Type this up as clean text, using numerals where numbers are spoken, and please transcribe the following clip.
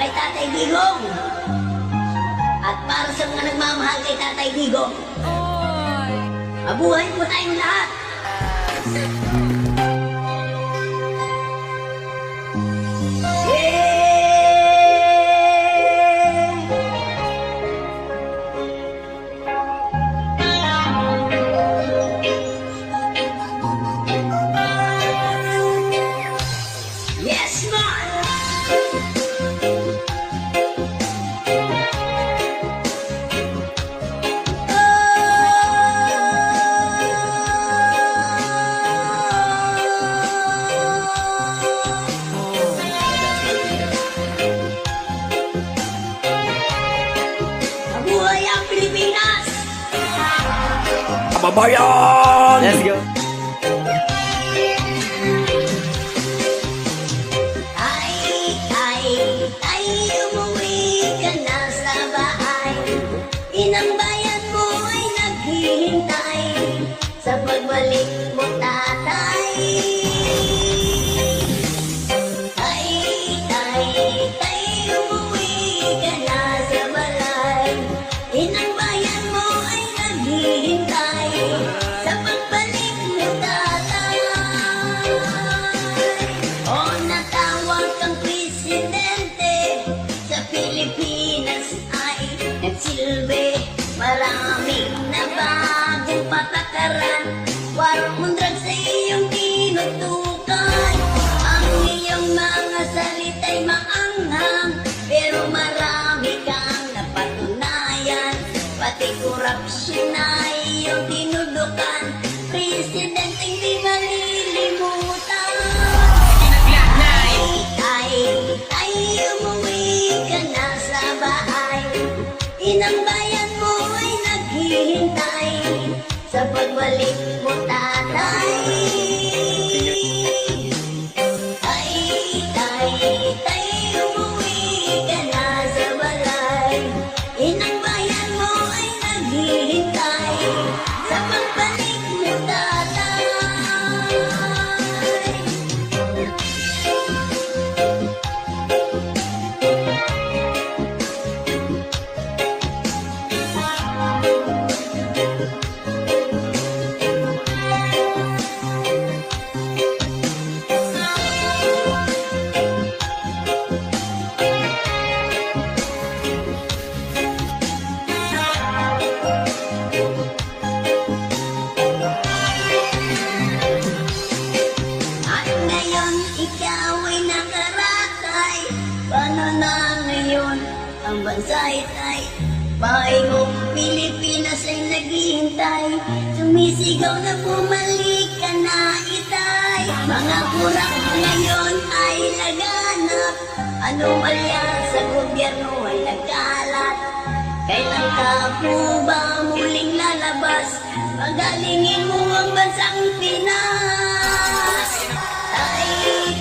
kay Tatay Digong. At para sa mga nagmamahal kay Tatay Digong, mabuhay po tayong lahat. Yes, man! Mabuhay ang Pilipinas! Kababayan! Let's go. Ay, umuwi ka na sa bahay. Inang bayan mo ay naghihintay sa pagbalik mo, tatay. Ay, umuwi ka na sa balay. Inang bayan mo ay naghihintay sa pagbalik mo, tatay. O natawag kang presidente sa Pilipinas ay nagsilbi. Maraming nabagong patakaran. War on drugs sa iyong tinutukan. Ang iyong mga salita'y maanghang, pero marami kang napatunayan. Pati korupsyon na iyong tinudukan. Presidenteng di malilimutan. Ay, umuwi ka na sa bahay. Inang bayan mo ay naghihintay sa pagbalik mo, tatay. Ay, umuwi ka na sa balay. Inang bayan mo ay naghihintay sa pagbalik mo, tatay. At ngayon ikaw ay nakaratay. Paano na ngayon ang bansa'y tay? Bahay mong Pilipinas ay naghihintay. Sumisigaw na bumalik ka na, itay. Mga kurap ngayon ay laganap. Anomalya sa gobyerno ay nagkalat. Kailan ka po ba muling lalabas? Pagalingin mo ang bansang Pinas. Tay,